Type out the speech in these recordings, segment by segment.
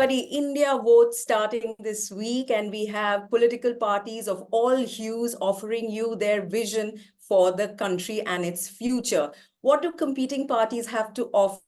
everybody, India votes starting this week, and we have political parties of all hues offering you their vision for the country and its future. What do competing parties have to offer?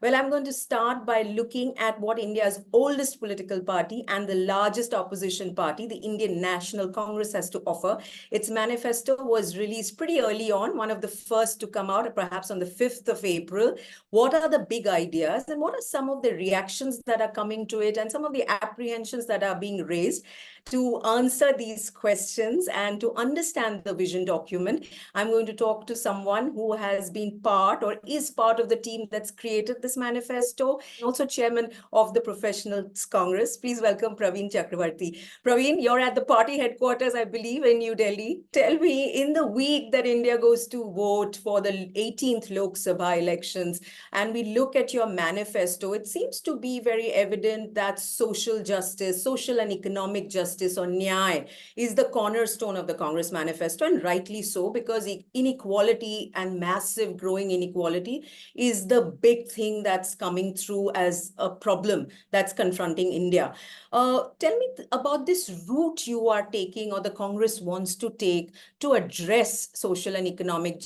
Well, I'm going to start by looking at what India's oldest political party and the largest opposition party, the Indian National Congress, has to offer. Its manifesto was released pretty early on, one of the first to come out, perhaps on the 5th of April. What are the big ideas and what are some of the reactions that are coming to it and some of the apprehensions that are being raised? To answer these questions and to understand the vision document, I'm going to talk to someone who has been part or is part of the team that's created this manifesto, also chairman of the Professionals Congress. Please welcome Praveen Chakravarty. Praveen, you're at the party headquarters, I believe, in New Delhi. Tell me, in the week that India goes to vote for the 18th Lok Sabha elections, and we look at your manifesto, it seems to be very evident that social justice, social and economic justice, or N.I.A, is the cornerstone of the Congress manifesto, and rightly so, because inequality and massive growing inequality is the big thing that's coming through as a problem that's confronting India. Tell me about this route you are taking, or the Congress wants to take, to address social and economic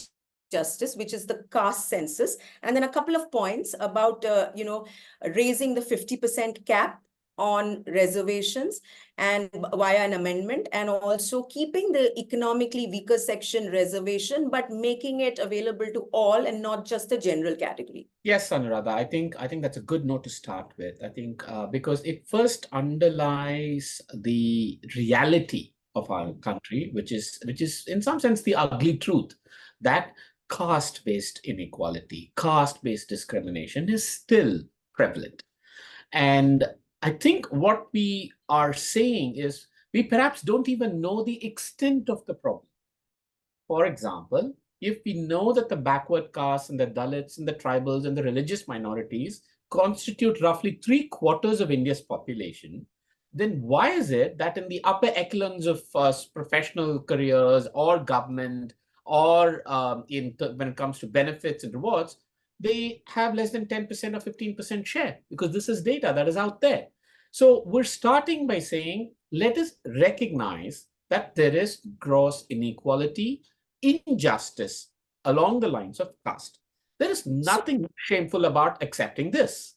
justice, which is the caste census, and then a couple of points about raising the 50% cap on reservations and via an amendment, and also keeping the economically weaker section reservation, but making it available to all and not just a general category. Yes, Anuradha, I think that's a good note to start with. I think because it first underlies the reality of our country, which is in some sense the ugly truth that caste-based inequality, caste-based discrimination is still prevalent. And I think what we are saying is we perhaps don't even know the extent of the problem. For example, if we know that the backward castes and the Dalits and the tribals and the religious minorities constitute roughly 3/4 of India's population, then why is it that in the upper echelons of professional careers or government or when it comes to benefits and rewards, they have less than 10% or 15% share? Because this is data that is out there. So we're starting by saying, let us recognize that there is gross inequality, injustice along the lines of caste. There is nothing shameful about accepting this.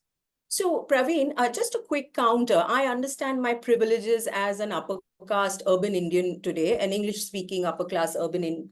So, Praveen, just a quick counter. I understand my privileges as an upper caste urban Indian today, an English-speaking upper class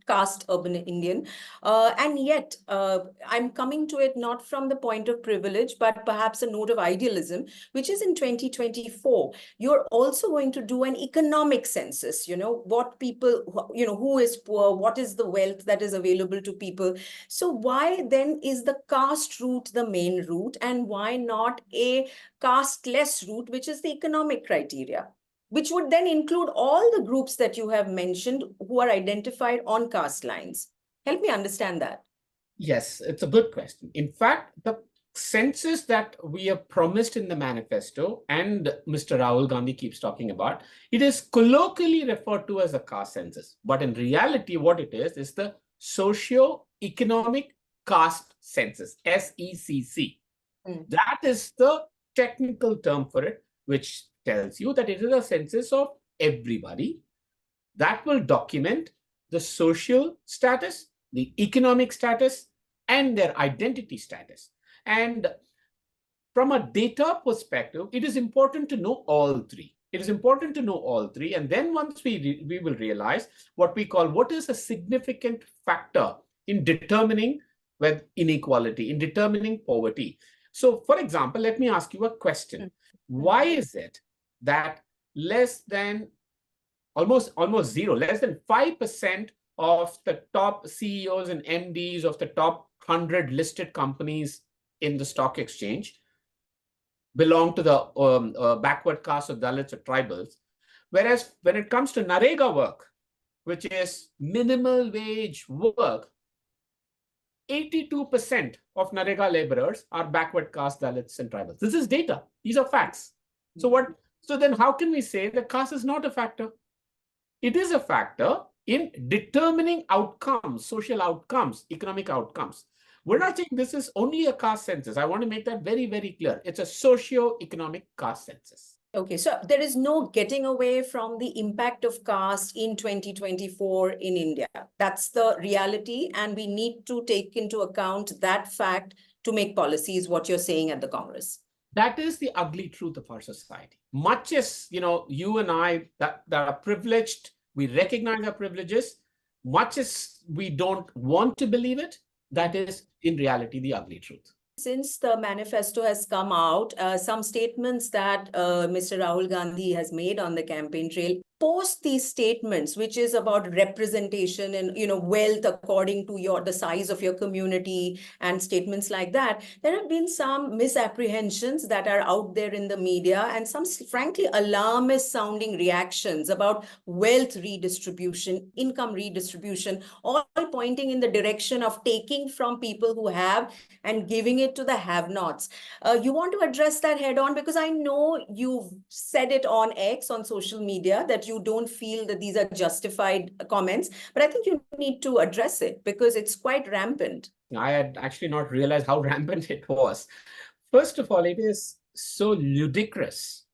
caste urban Indian. And yet, I'm coming to it not from the point of privilege, but perhaps a note of idealism, which is in 2024. You're also going to do an economic census, what people, who is poor, what is the wealth that is available to people. So why then is the caste route the main route, and why not a caste-less route, which is the economic criteria, which would then include all the groups that you have mentioned who are identified on caste lines? Help me understand that. Yes, it's a good question. In fact, the census that we have promised in the manifesto and Mr. Rahul Gandhi keeps talking about, it is colloquially referred to as a caste census. But in reality, what it is the socio-economic caste census, SECC. That is the technical term for it, which tells you that it is a census of everybody that will document the social status, the economic status, and their identity status. And from a data perspective, it is important to know all three. It is important to know all three. And then once we will realize what we call what is a significant factor in determining with inequality, in determining poverty. So, for example, let me ask you a question. Why is it that less than almost zero, less than 5% of the top CEOs and MDs of the top 100 listed companies in the stock exchange belong to the backward caste of Dalits or tribals? Whereas when it comes to NREGA work, which is minimal wage work, 82% of NREGA laborers are backward caste, Dalits, and tribals. This is data. These are facts. So then how can we say that caste is not a factor? It is a factor in determining outcomes, social outcomes, economic outcomes. We're not saying this is only a caste census. I want to make that very, very clear. It's a socio-economic caste census. Okay, so there is no getting away from the impact of caste in 2024 in India. That's the reality, and we need to take into account that fact to make policies, what you're saying at the Congress. That is the ugly truth of our society. Much as, you and I that are privileged, we recognize our privileges, much as we don't want to believe it, that is in reality the ugly truth. Since the manifesto has come out, some statements that Mr. Rahul Gandhi has made on the campaign trail, post these statements, which is about representation and wealth according to the size of your community and statements like that, there have been some misapprehensions that are out there in the media and some frankly alarmist sounding reactions about wealth redistribution, income redistribution, all pointing in the direction of taking from people who have and giving it to the have-nots. You want to address that head on, because I know you've said it on X, on social media, that you don't feel that these are justified comments, but I think you need to address it because it's quite rampant. I had actually not realized how rampant it was. First of all, it is so ludicrous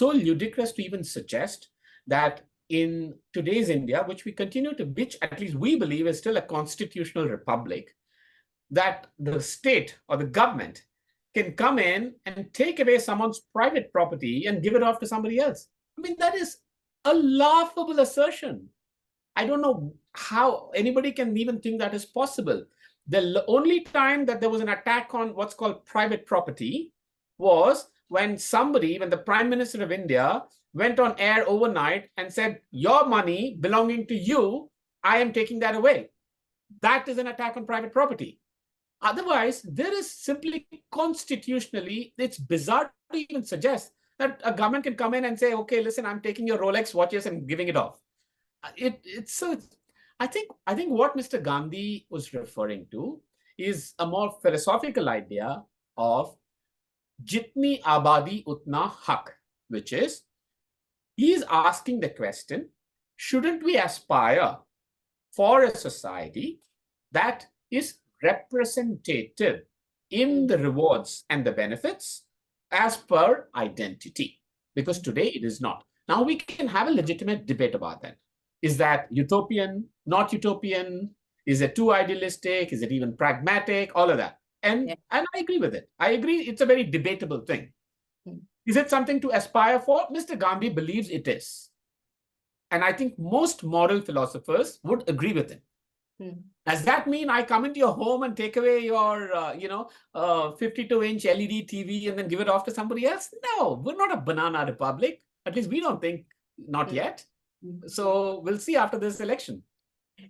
to even suggest that in today's India, which we continue to, which at least we believe is still a constitutional republic, that the state or the government can come in and take away someone's private property and give it off to somebody else. I mean, that is a laughable assertion. I don't know how anybody can even think that is possible. The only time that there was an attack on what's called private property was when the Prime Minister of India went on air overnight and said, your money belonging to you, I am taking that away. That is an attack on private property. Otherwise, there is simply constitutionally, it's bizarre to even suggest that a government can come in and say, okay, listen, I'm taking your Rolex watches and giving it off. I think what Mr. Gandhi was referring to is a more philosophical idea of Jitni abaadi utna hak, which is he is asking the question, shouldn't we aspire for a society that is representative in the rewards and the benefits as per identity? Because today it is not. Now we can have a legitimate debate about that. Is that utopian, not utopian? Is it too idealistic? Is it even pragmatic? All of that. And I agree with it. I agree it's a very debatable thing. Is it something to aspire for? Mr. Gandhi believes it is. And I think most moral philosophers would agree with him. Does that mean I come into your home and take away your, 52-inch LED TV and then give it off to somebody else? No, we're not a banana republic. At least we don't think, not yet. So we'll see after this election.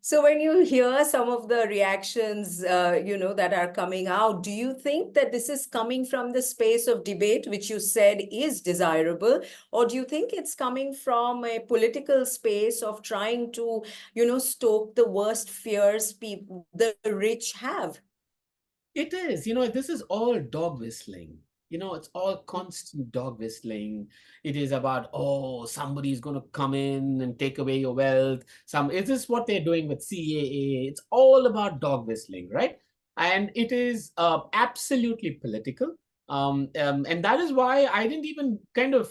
So when you hear some of the reactions, that are coming out, do you think that this is coming from the space of debate, which you said is desirable, or do you think it's coming from a political space of trying to, stoke the worst fears the rich have? It is, this is all dog whistling. It's all constant dog whistling. It is about, oh, somebody's going to come in and take away your wealth. Is this what they're doing with CAA? It's all about dog whistling, right? And it is absolutely political. And that is why I didn't even kind of,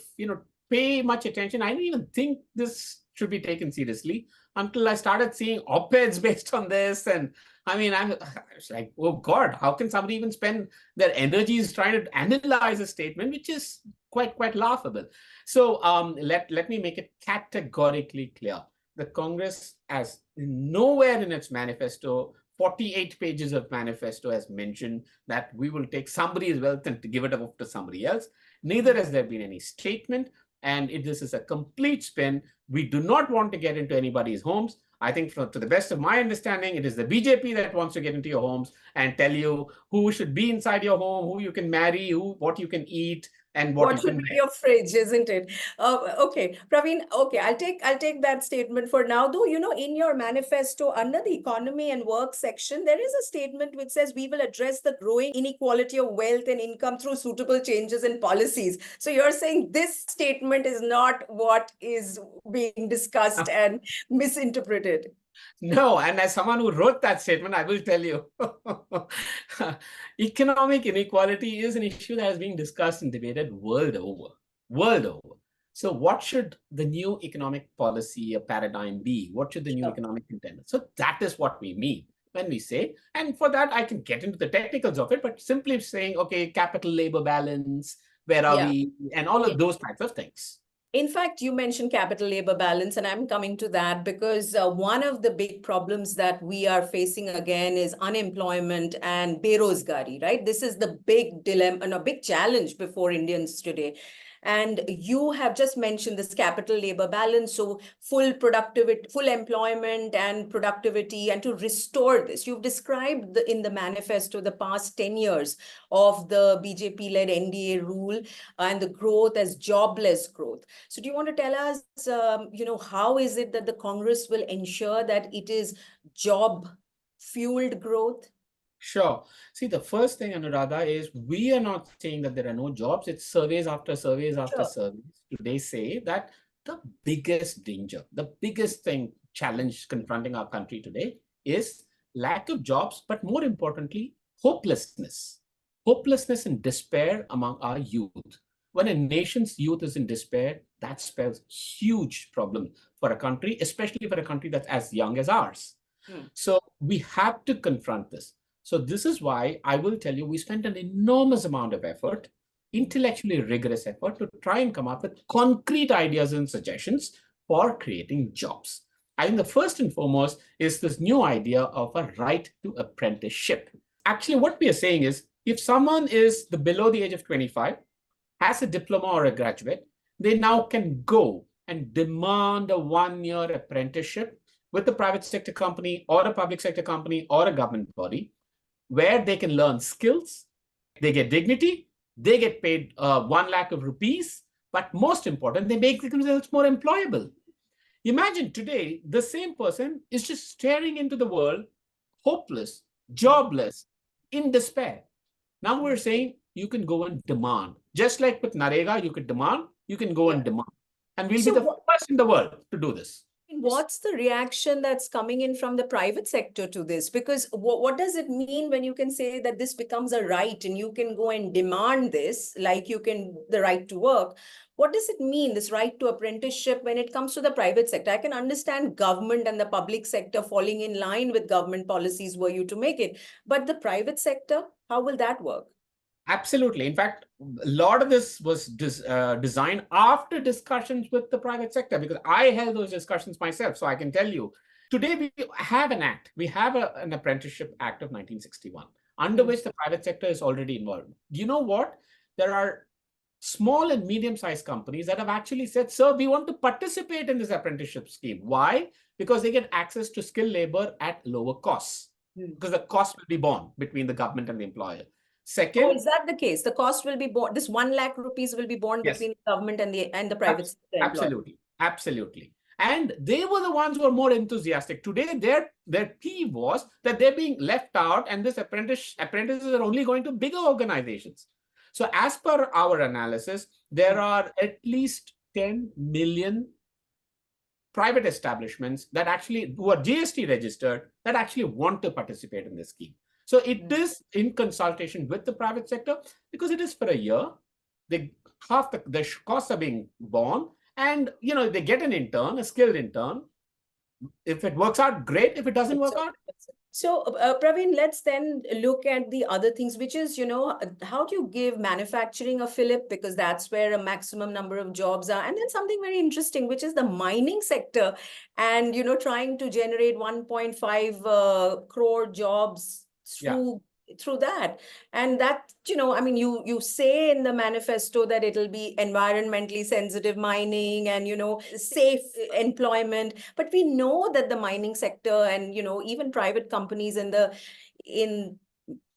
pay much attention. I didn't even think this should be taken seriously until I started seeing op-eds based on this. And I mean, I was like, oh God, how can somebody even spend their energies trying to analyze a statement, which is quite laughable. So let me make it categorically clear. The Congress has nowhere in its manifesto, 48 pages of manifesto has mentioned that we will take somebody's wealth and to give it up to somebody else. Neither has there been any statement. And this is a complete spin. We do not want to get into anybody's homes. I think to the best of my understanding, it is the BJP that wants to get into your homes and tell you who should be inside your home, who you can marry, what you can eat, and what should be your fridge, isn't it? Okay, Praveen. Okay, I'll take that statement for now. Though, in your manifesto under the economy and work section, there is a statement which says we will address the growing inequality of wealth and income through suitable changes in policies. So you're saying this statement is not what is being discussed and misinterpreted. No, and as someone who wrote that statement, I will tell you, economic inequality is an issue that is being discussed and debated world over, world over. So what should the new economic policy or paradigm be? What should the new economic intent? So that is what we mean when we say, and for that, I can get into the technicals of it, but simply saying, okay, capital labor balance, where are Yeah. we, and all of those types of things. In fact, you mentioned capital labor balance, and I'm coming to that because one of the big problems that we are facing again is unemployment and berozgari, right? This is the big dilemma and a big challenge before Indians today. And you have just mentioned this capital labor balance, so full productivity, full employment and productivity, and to restore this. You've described in the manifesto the past 10 years of the BJP-led NDA rule and the growth as jobless growth. So do you want to tell us, how is it that the Congress will ensure that it is job-fueled growth? Sure. See, the first thing, Anuradha, is we are not saying that there are no jobs. It's surveys after surveys after Sure. surveys. Today say that the biggest danger, the biggest thing, challenge confronting our country today is lack of jobs, but more importantly, hopelessness. Hopelessness and despair among our youth. When a nation's youth is in despair, that spells huge problem for a country, especially for a country that's as young as ours. So we have to confront this. So this is why I will tell you, we spent an enormous amount of effort, intellectually rigorous effort, to try and come up with concrete ideas and suggestions for creating jobs. I think the first and foremost is this new idea of a right to apprenticeship. Actually, what we are saying is, if someone is below the age of 25, has a diploma or a graduate, they now can go and demand a one-year apprenticeship with a private sector company or a public sector company or a government body, where they can learn skills, they get dignity, they get paid 1 lakh of rupees, but most important, they make themselves more employable. Imagine today, the same person is just staring into the world, hopeless, jobless, in despair. Now we're saying you can go and demand. Just like with Narega, you could demand, you can go and demand. And we'll be the first in the world to do this. What's the reaction that's coming in from the private sector to this? Because what does it mean when you can say that this becomes a right and you can go and demand this, like the right to work? What does it mean, this right to apprenticeship, when it comes to the private sector? I can understand government and the public sector falling in line with government policies were you to make it. But the private sector, how will that work? Absolutely. In fact, a lot of this was designed after discussions with the private sector, because I held those discussions myself. So I can tell you, today we have an act. We have an Apprenticeship Act of 1961, under which the private sector is already involved. You know what? There are small and medium-sized companies that have actually said, sir, we want to participate in this apprenticeship scheme. Why? Because they get access to skilled labor at lower costs, because the cost will be borne between the government and the employer. Second, is that the case? The cost will be borne, this 1 lakh rupees will be borne between the government and the private sector employer. Absolutely. Absolutely. And they were the ones who were more enthusiastic. Today, their plea was that they're being left out, and this apprentices are only going to bigger organizations. So as per our analysis, there are at least 10 million private establishments that actually, who are GST registered, that actually want to participate in this scheme. So it is in consultation with the private sector, because it is for a year. Half the costs are being borne, and they get an intern, a skilled intern. If it works out, great. If it doesn't work out. So, Praveen, let's then look at the other things, which is, how do you give manufacturing a fillip? Because that's where a maximum number of jobs are. And then something very interesting, which is the mining sector, and, trying to generate 1.5 crore jobs through that. And that, you say in the manifesto that it'll be environmentally sensitive mining and, safe employment. But we know that the mining sector and, even private companies in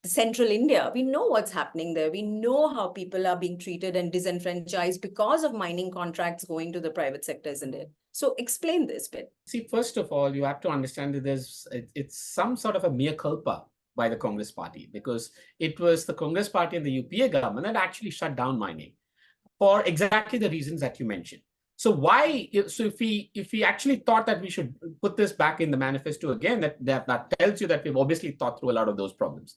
central India, we know what's happening there. We know how people are being treated and disenfranchised because of mining contracts going to the private sector, isn't it? So explain this bit. See, first of all, you have to understand that it's some sort of a mea culpa by the Congress party, because it was the Congress party and the UPA government that actually shut down mining for exactly the reasons that you mentioned. So if we actually thought that we should put this back in the manifesto again, that tells you that we've obviously thought through a lot of those problems.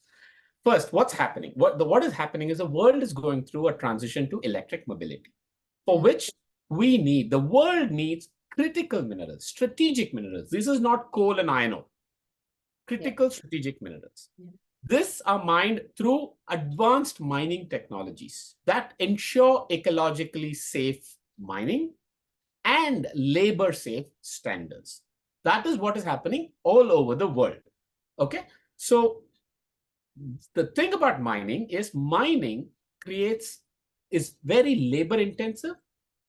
First, what's happening? What is happening is the world is going through a transition to electric mobility, for which the world needs critical minerals, strategic minerals. This is not coal and iron ore. Critical strategic minerals. This are mined through advanced mining technologies that ensure ecologically safe mining and labor-safe standards. That is what is happening all over the world. Okay, so the thing about mining is is very labor-intensive.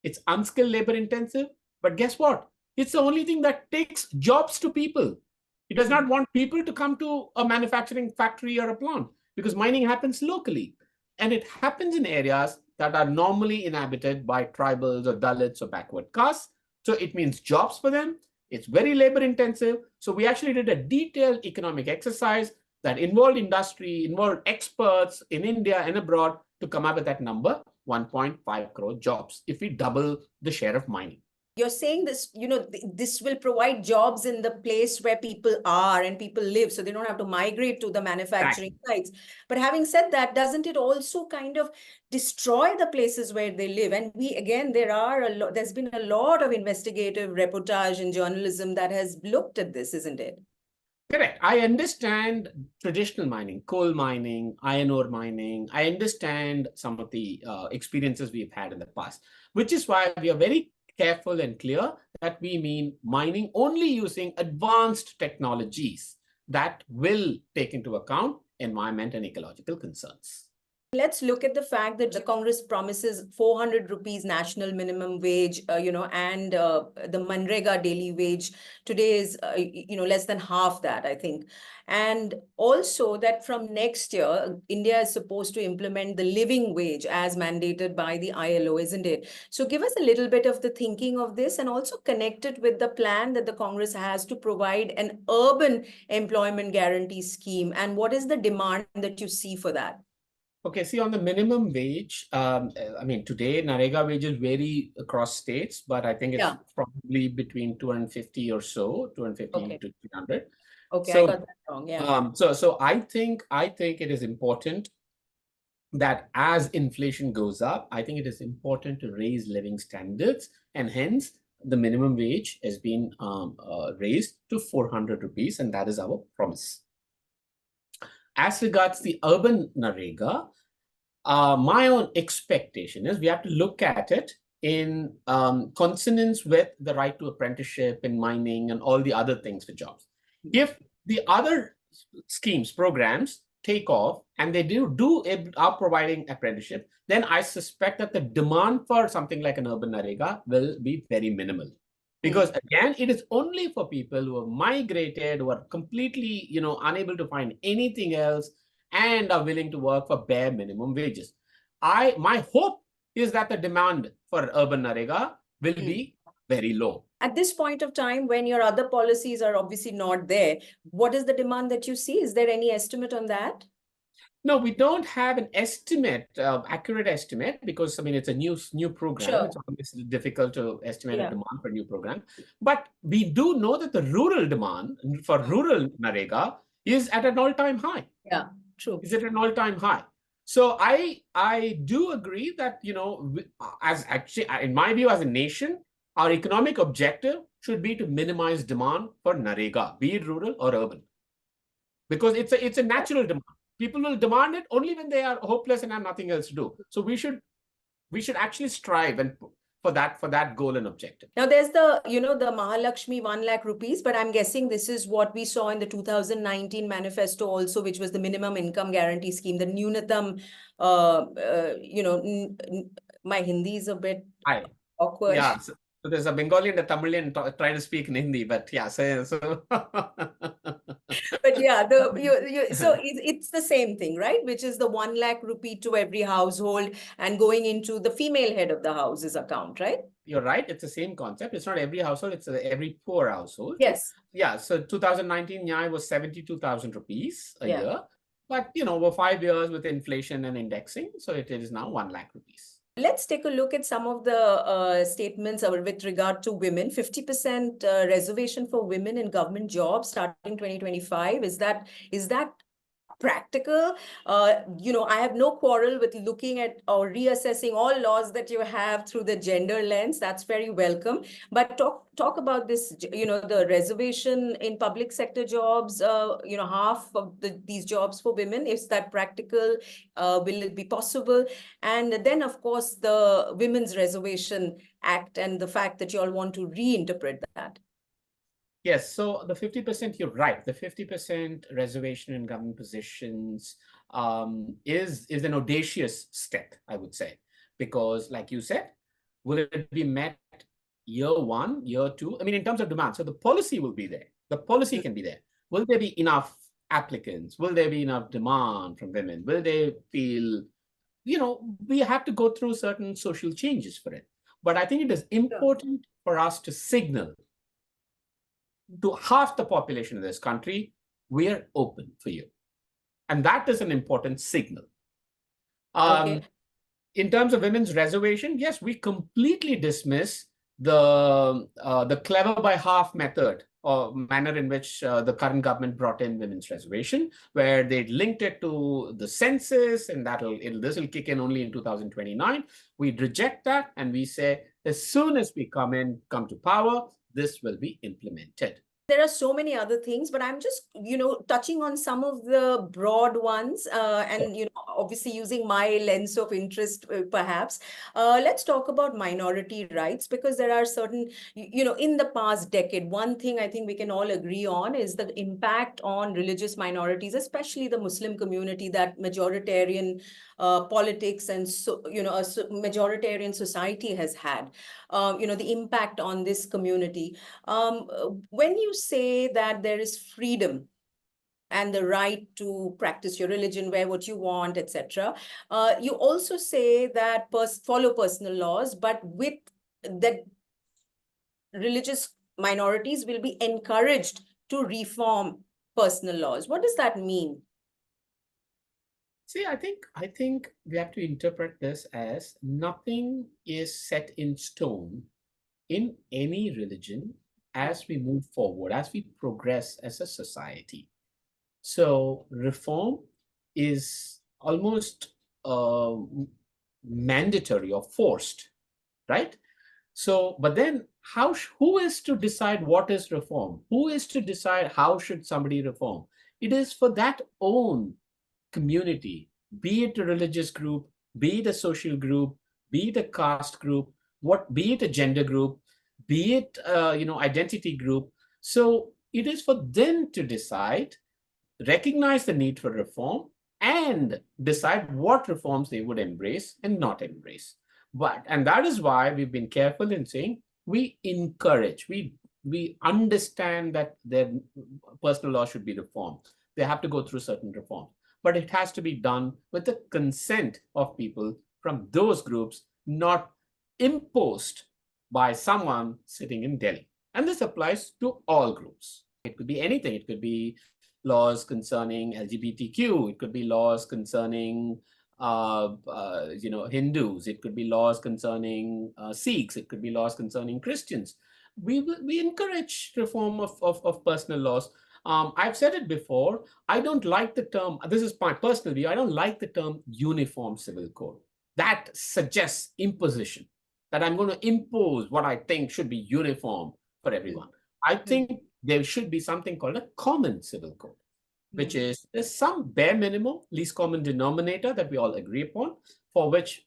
It's unskilled labor-intensive, but guess what? It's the only thing that takes jobs to people. It does not want people to come to a manufacturing factory or a plant because mining happens locally. And it happens in areas that are normally inhabited by tribals or Dalits or backward castes. So it means jobs for them. It's very labor intensive. So we actually did a detailed economic exercise that involved industry, involved experts in India and abroad to come up with that number, 1.5 crore jobs, if we double the share of mining. You're saying this, this will provide jobs in the place where people are and people live, so they don't have to migrate to the manufacturing sites. But having said that, doesn't it also kind of destroy the places where they live? And there's been a lot of investigative reportage and journalism that has looked at this, isn't it? Correct. I understand traditional mining, coal mining, iron ore mining. I understand some of the experiences we've had in the past, which is why we are very careful and clear that we mean mining only using advanced technologies that will take into account environment and ecological concerns. Let's look at the fact that the Congress promises 400 rupees national minimum wage, and the Manrega daily wage today is, less than half that, I think. And also that from next year, India is supposed to implement the living wage as mandated by the ILO, isn't it? So give us a little bit of the thinking of this and also connect it with the plan that the Congress has to provide an urban employment guarantee scheme. And what is the demand that you see for that? Okay, see, on the minimum wage, today NREGA wages vary across states, but I think it's probably between 250 or so, 250 to 300. Okay, so, I got that wrong, yeah. So I think it is important that as inflation goes up, I think it is important to raise living standards, and hence the minimum wage has been raised to 400 rupees, and that is our promise. As regards the urban NREGA, my own expectation is we have to look at it in consonance with the right to apprenticeship in mining and all the other things for jobs. If the other schemes, programs take off and they are providing apprenticeship, then I suspect that the demand for something like an urban NREGA will be very minimal. Because again, it is only for people who have migrated, who are completely, unable to find anything else and are willing to work for bare minimum wages. My hope is that the demand for urban NREGA will be very low. At this point of time, when your other policies are obviously not there, what is the demand that you see? Is there any estimate on that? No, we don't have an estimate, accurate estimate, because it's a new program. Sure. It's always difficult to estimate a demand for a new program. But we do know that the rural demand for rural NREGA is at an all-time high. Yeah, true. Is at an all-time high. So I do agree that, in my view, as a nation, our economic objective should be to minimize demand for NREGA, be it rural or urban, because it's a natural demand. People will demand it only when they are hopeless and have nothing else to do. So we should actually strive for that goal and objective. Now there's the Mahalakshmi 1 lakh rupees, but I'm guessing this is what we saw in the 2019 manifesto also, which was the minimum income guarantee scheme, the Nunatam. My Hindi is a bit awkward. Yeah. So there's a Bengali and a Tamilian trying to speak in Hindi, but yeah, so. But yeah, so it's the same thing, right? Which is the 1 lakh rupee to every household and going into the female head of the house's account, right? You're right. It's the same concept. It's not every household. It's every poor household. Yes. Yeah. So 2019 NIA was 72,000 rupees a year. But, over 5 years with inflation and indexing, so it is now 1 lakh rupees. Let's take a look at some of the statements with regard to women. 50% reservation for women in government jobs starting 2025. Is that practical? I have no quarrel with looking at or reassessing all laws that you have through the gender lens. That's very welcome. But talk about this, the reservation in public sector jobs, half of these jobs for women. Is that practical? Will it be possible? And then, of course, the Women's Reservation Act and the fact that you all want to reinterpret that. Yes, so the 50%, you're right. The 50% reservation in government positions is an audacious step, I would say, because like you said, will it be met year one, year two? I mean, in terms of demand, so the policy will be there. The policy can be there. Will there be enough applicants? Will there be enough demand from women? Will they feel, we have to go through certain social changes for it. But I think it is important for us to signal to half the population of this country, we are open for you. And that is an important signal. Okay. In terms of women's reservation, yes, we completely dismiss the clever by half method or manner in which the current government brought in women's reservation, where they linked it to the census, and this will kick in only in 2029. We reject that, and we say, as soon as we come to power, this will be implemented. There are so many other things, but I'm just, touching on some of the broad ones and, obviously using my lens of interest, perhaps. Let's talk about minority rights, because there are certain, in the past decade, one thing I think we can all agree on is the impact on religious minorities, especially the Muslim community, that majoritarian politics and, a majoritarian society has had, the impact on this community. When you say that there is freedom and the right to practice your religion, wear what you want, etc., you also say that follow personal laws, but with that religious minorities will be encouraged to reform personal laws. What does that mean? See, I think we have to interpret this as nothing is set in stone in any religion as we move forward, as we progress as a society. So reform is almost mandatory or forced, right? So, but then who is to decide what is reform? Who is to decide how should somebody reform? It is for that own community, be it a religious group, be it a social group, be it a caste group, be it a gender group, be it identity group. So it is for them to decide, recognize the need for reform, and decide what reforms they would embrace and not embrace. And that is why we've been careful in saying we encourage, we understand that their personal law should be reformed. They have to go through certain reforms, but it has to be done with the consent of people from those groups, not imposed by someone sitting in Delhi. And this applies to all groups. It could be anything. It could be laws concerning LGBTQ. It could be laws concerning Hindus. It could be laws concerning Sikhs. It could be laws concerning Christians. We encourage reform of personal laws. I've said it before. I don't like the term, this is my personal view, I don't like the term uniform civil code. That suggests imposition, that I'm going to impose what I think should be uniform for everyone. I think there should be something called a common civil code, which is there's some bare minimum, least common denominator that we all agree upon, for which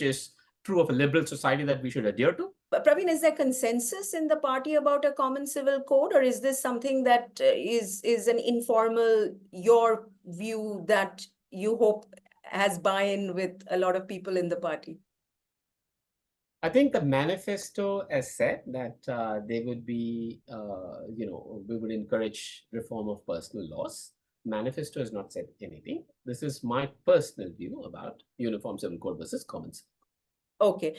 is true of a liberal society that we should adhere to. But Praveen, is there consensus in the party about a common civil code, or is this something that is an informal, your view that you hope has buy-in with a lot of people in the party? I think the manifesto has said that they would be, we would encourage reform of personal laws. Manifesto has not said anything. This is my personal view about uniform civil code versus common civil code. Okay.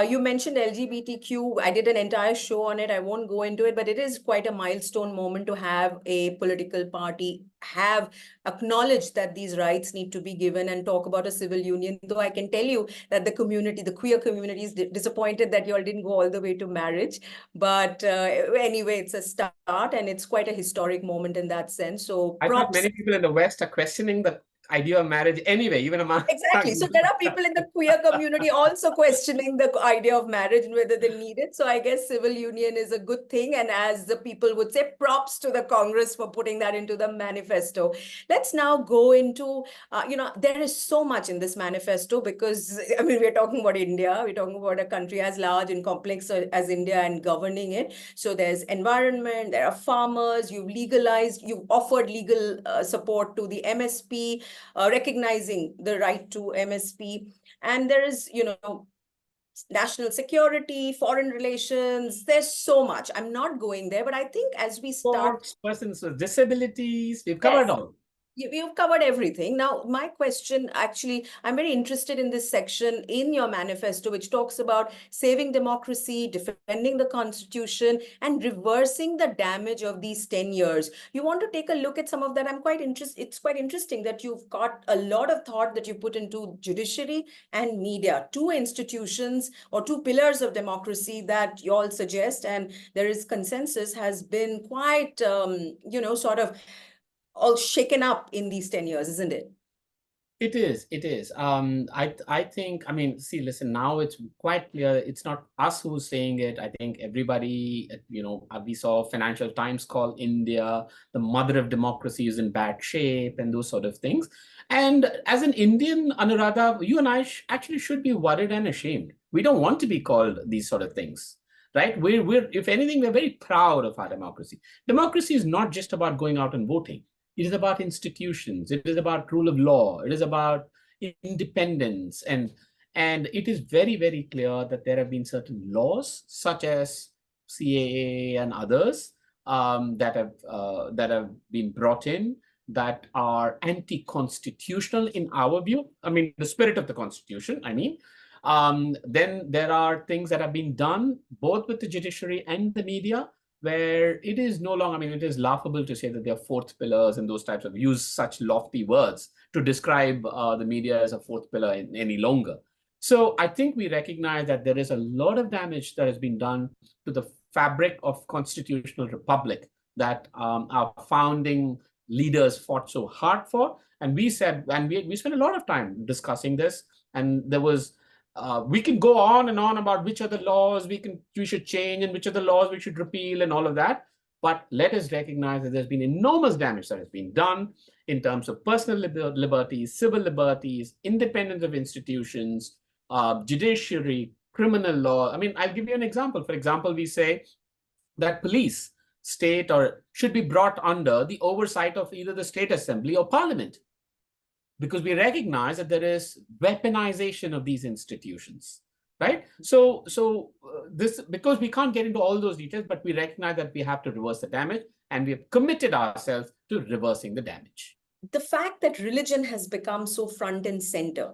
You mentioned LGBTQ. I did an entire show on it. I won't go into it, but it is quite a milestone moment to have a political party have acknowledged that these rights need to be given and talk about a civil union. Though I can tell you that the community, the queer community, is disappointed that you all didn't go all the way to marriage. But anyway, it's a start and it's quite a historic moment in that sense. So I thought props. many people in the West are questioning the idea of marriage anyway, even among Exactly. So there are people in the queer community also questioning the idea of marriage and whether they need it. So I guess civil union is a good thing. And as the people would say, props to the Congress for putting that into the manifesto. Let's now go into, there is so much in this manifesto because, I mean, we're talking about India. We're talking about a country as large and complex as India and governing it. So there's environment, there are farmers, you've offered legal support to the MSP, recognizing the right to MSP. And there is, national security, foreign relations. There's so much. I'm not going there, but I think as we start. sports, persons with disabilities, we've Yes. covered all. You've covered everything. Now, my question actually, I'm very interested in this section in your manifesto, which talks about saving democracy, defending the constitution, and reversing the damage of these 10 years. You want to take a look at some of that? I'm quite interested. It's quite interesting that you've got a lot of thought that you put into judiciary and media, two institutions or two pillars of democracy that you all suggest. And there is consensus has been quite, sort of all shaken up in these 10 years, isn't it? It is, it is. I think, I mean, see, listen, now it's quite clear. It's not us who's saying it. I think everybody, we saw Financial Times call India the mother of democracy is in bad shape and those sort of things. And as an Indian, Anuradha, you and I actually should be worried and ashamed. We don't want to be called these sort of things, right? We're, if anything, we're very proud of our democracy. Democracy is not just about going out and voting. It is about institutions. It is about rule of law. It is about independence. And it is very, very clear that there have been certain laws, such as CAA and others, that have been brought in that are anti-constitutional in our view. I mean, the spirit of the Constitution, I mean. Then there are things that have been done both with the judiciary and the media where it is no longer, I mean, it is laughable to say that they are fourth pillars and those types of use such lofty words to describe the media as a fourth pillar any longer. So I think we recognize that there is a lot of damage that has been done to the fabric of constitutional republic that our founding leaders fought so hard for. And we said, and we spent a lot of time discussing this. And there was we can go on and on about which are the laws we should change and which are the laws we should repeal and all of that. But let us recognize that there's been enormous damage that has been done in terms of personal liberties, civil liberties, independence of institutions, judiciary, criminal law. I mean, I'll give you an example. For example, we say that police, state, or should be brought under the oversight of either the state assembly or parliament, because we recognize that there is weaponization of these institutions, right? So this, because we can't get into all those details, but we recognize that we have to reverse the damage, and we have committed ourselves to reversing the damage. The fact that religion has become so front and center,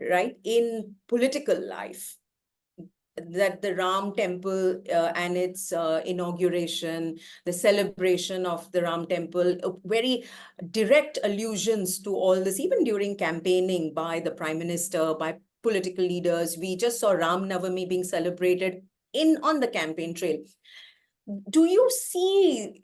right, in political life, that the Ram temple and its inauguration, the celebration of the Ram temple, very direct allusions to all this, even during campaigning by the Prime Minister, by political leaders. We just saw Ram Navami being celebrated on the campaign trail. Do you see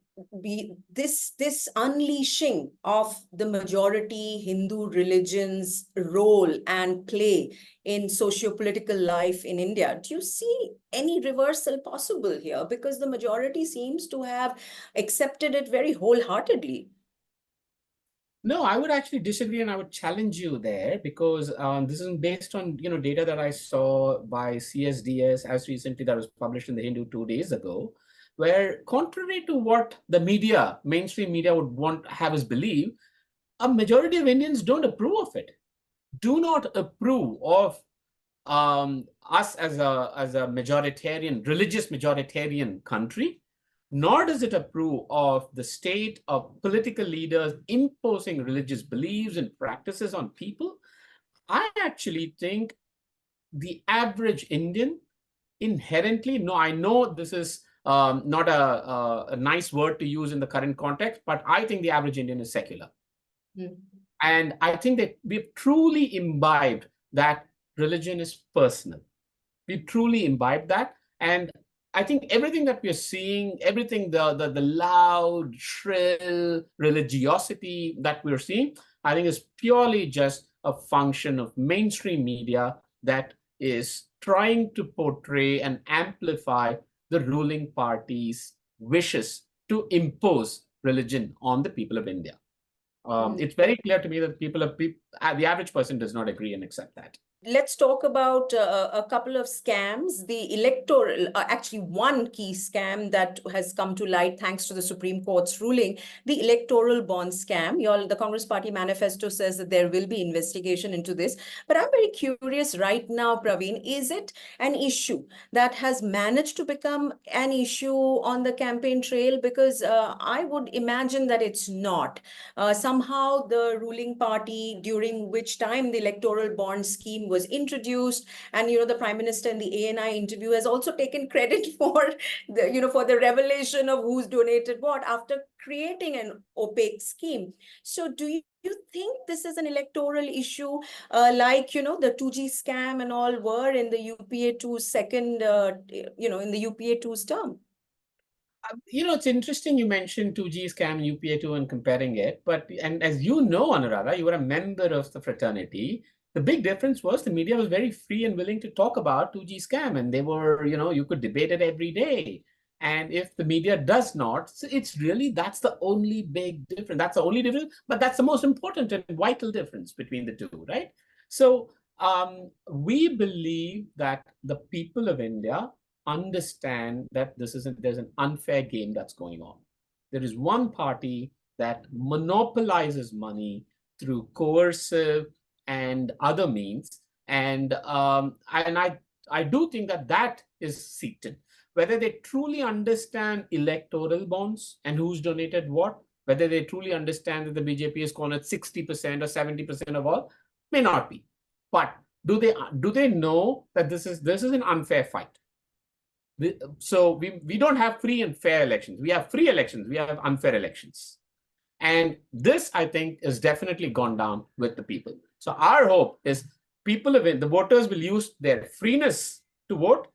this unleashing of the majority Hindu religion's role and play in socio-political life in India? Do you see any reversal possible here? Because the majority seems to have accepted it very wholeheartedly. No, I would actually disagree, and I would challenge you there, because this is based on data that I saw by CSDS as recently, that was published in the Hindu 2 days ago, where contrary to what the media, mainstream media, would have us believe, a majority of Indians don't approve of it, do not approve of us as a majoritarian, religious majoritarian country, nor does it approve of the state of political leaders imposing religious beliefs and practices on people. I actually think the average Indian inherently, no, I know this is not a nice word to use in the current context, but I think the average Indian is secular. Mm. And I think that we've truly imbibed that religion is personal. We've truly imbibed that. And I think everything that we're seeing, everything, the loud, shrill religiosity that we're seeing, I think is purely just a function of mainstream media that is trying to portray and amplify the ruling party's wishes to impose religion on the people of India. It's very clear to me that the average person does not agree and accept that. Let's talk about a couple of scams. The electoral, actually one key scam that has come to light thanks to the Supreme Court's ruling, the electoral bond scam. The Congress Party manifesto says that there will be investigation into this. But I'm very curious right now, Praveen, is it an issue that has managed to become an issue on the campaign trail? Because I would imagine that it's not. Somehow the ruling party, during which time the electoral bond scheme was introduced, and the Prime Minister in the A&I interview has also taken credit for the revelation of who's donated what after creating an opaque scheme. So do you think this is an electoral issue, like the 2G scam and all were in the UPA 2's second in the UPA 2's term? It's interesting you mentioned 2G scam and UPA2 and comparing it. And as you know, Anuradha, you were a member of the fraternity. The big difference was the media was very free and willing to talk about 2G scam. And they were, you could debate it every day. And if the media does not, so that's the only big difference. That's the only difference, but that's the most important and vital difference between the two, right? So we believe that the people of India understand that there's an unfair game that's going on. There is one party that monopolizes money through coercive and other means, and I do think that is seated. Whether they truly understand electoral bonds and who's donated what, whether they truly understand that the BJP is cornered 60% or 70% of all, may not be. But do they know that this is an unfair fight? So we don't have free and fair elections. We have free elections. We have unfair elections. And this, I think, has definitely gone down with the people. So our hope is the voters will use their freeness to vote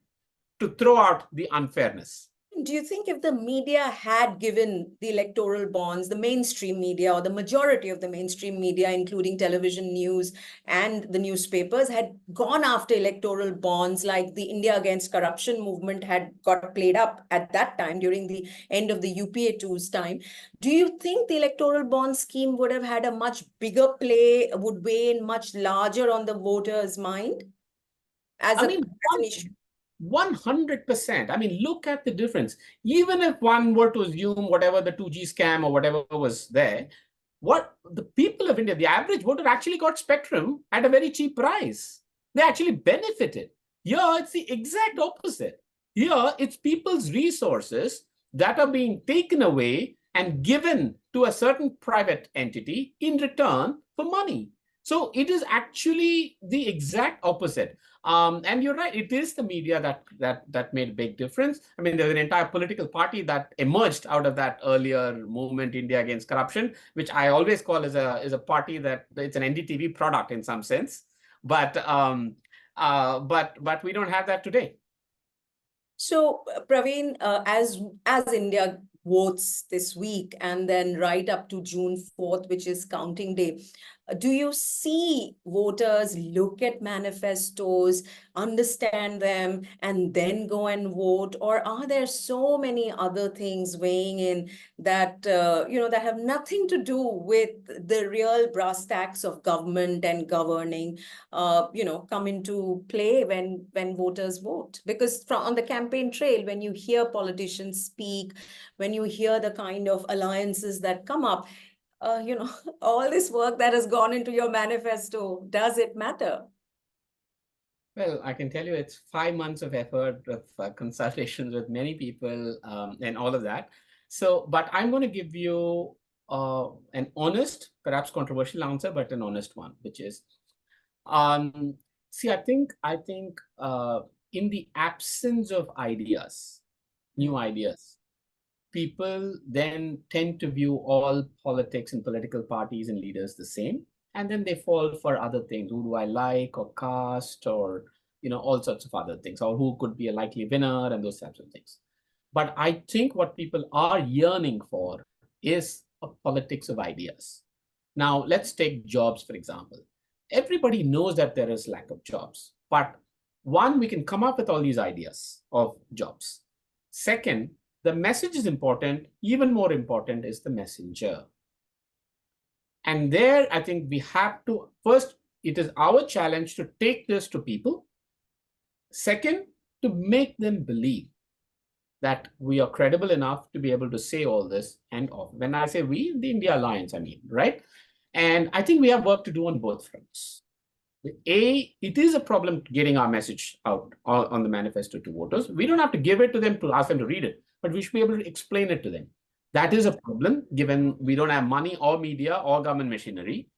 to throw out the unfairness. Do you think if the media had given the electoral bonds, the mainstream media or the majority of the mainstream media, including television news and the newspapers, had gone after electoral bonds like the India Against Corruption movement had got played up at that time during the end of the UPA 2's time, do you think the electoral bond scheme would have had a much bigger play, would weigh in much larger on the voters' mind as an issue? 100%. I mean, look at the difference. Even if one were to assume whatever the 2G scam or whatever was there, what the people of India, the average voter actually got spectrum at a very cheap price. They actually benefited. Here, it's the exact opposite. Here, it's people's resources that are being taken away and given to a certain private entity in return for money. So it is actually the exact opposite. And you're right, it is the media that made a big difference. I mean, there's an entire political party that emerged out of that earlier movement, India Against Corruption, which I always call as a party that it's an NDTV product in some sense. But we don't have that today. So, Praveen, as India votes this week and then right up to June 4th, which is counting day, do you see voters look at manifestos, understand them, and then go and vote? Or are there so many other things weighing in that, that have nothing to do with the real brass tacks of government and governing, come into play when voters vote? Because on the campaign trail, when you hear politicians speak, when you hear the kind of alliances that come up, all this work that has gone into your manifesto, does it matter? Well, I can tell you it's 5 months of effort of consultations with many people and all of that. So, but I'm going to give you an honest, perhaps controversial answer, but an honest one, which is See, I think in the absence of ideas, new ideas, people then tend to view all politics and political parties and leaders the same, and then they fall for other things. Who do I like, or caste, or all sorts of other things, or who could be a likely winner, and those types of things. But I think what people are yearning for is a politics of ideas. Now, let's take jobs, for example. Everybody knows that there is lack of jobs, but one, we can come up with all these ideas of jobs. Second, the message is important. Even more important is the messenger. And there, I think we have to, first, it is our challenge to take this to people. Second, to make them believe that we are credible enough to be able to say all this. And when I say we, the India Alliance, I mean, right? And I think we have work to do on both fronts. It is a problem getting our message out on the manifesto to voters. We don't have to give it to them to ask them to read it, but we should be able to explain it to them. That is a problem, given we don't have money or media or government machinery.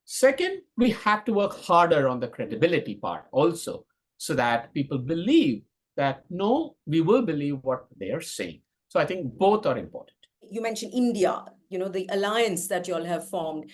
Second, we have to work harder on the credibility part also, so that people believe that, no, we will believe what they are saying. So I think both are important. You mentioned India, the alliance that you all have formed,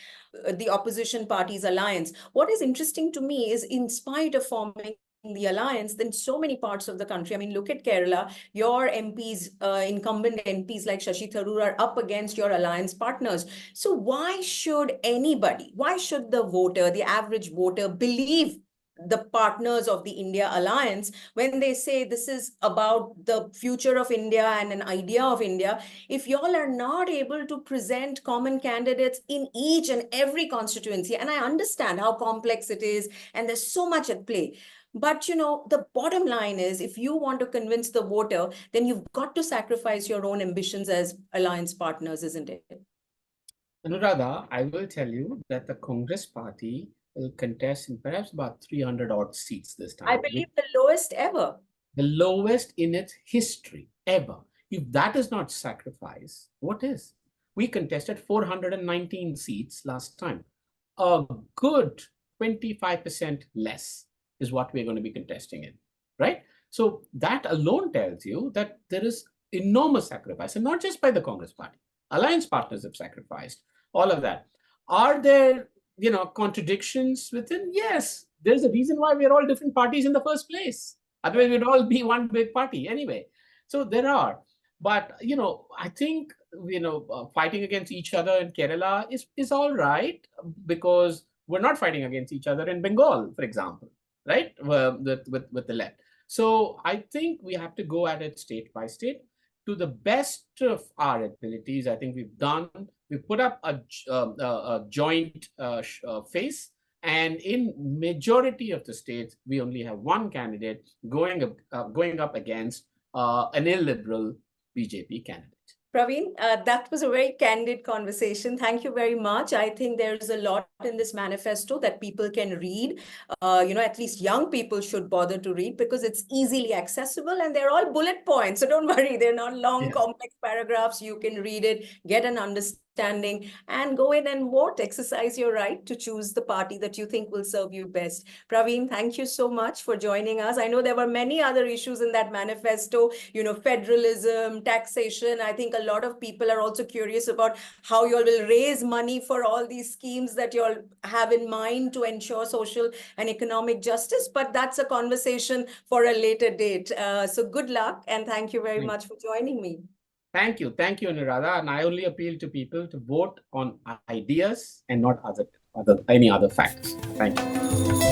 the opposition parties alliance. What is interesting to me is, in spite of forming the alliance, then so many parts of the country, I mean, look at Kerala, your MPs, incumbent MPs like Shashi Tharoor are up against your alliance partners. So why should the voter, the average voter, believe the partners of the India Alliance when they say this is about the future of India and an idea of India, if y'all are not able to present common candidates in each and every constituency? And I understand how complex it is, and there's so much at play. But, the bottom line is, if you want to convince the voter, then you've got to sacrifice your own ambitions as alliance partners, isn't it? Anuradha, I will tell you that the Congress party will contest in perhaps about 300 odd seats this time. I believe the lowest ever. The lowest in its history ever. If that is not sacrifice, what is? We contested 419 seats last time. A good 25% less is what we're going to be contesting in, right? So that alone tells you that there is enormous sacrifice, and not just by the Congress party. Alliance partners have sacrificed all of that. Are there contradictions within? Yes, there's a reason why we're all different parties in the first place. Otherwise, we'd all be one big party anyway. So there are. But, I think, fighting against each other in Kerala is all right, because we're not fighting against each other in Bengal, for example, right? With the left. So I think we have to go at it state by state to the best of our abilities. I think we put up a joint face, and in majority of the states, we only have one candidate going up against an illiberal BJP candidate. Praveen, that was a very candid conversation. Thank you very much. I think there's a lot in this manifesto that people can read. At least young people should bother to read, because it's easily accessible and they're all bullet points. So don't worry, they're not long, complex paragraphs. You can read it, get an understanding, and go in and vote. Exercise your right to choose the party that you think will serve you best. Praveen, thank you so much for joining us. I know there were many other issues in that manifesto, federalism, taxation. I think a lot of people are also curious about how you all will raise money for all these schemes that you all have in mind to ensure social and economic justice. But that's a conversation for a later date. So good luck, and thank you very much for joining me. Thank you, Anuradha. And I only appeal to people to vote on ideas and not any other facts. Thank you.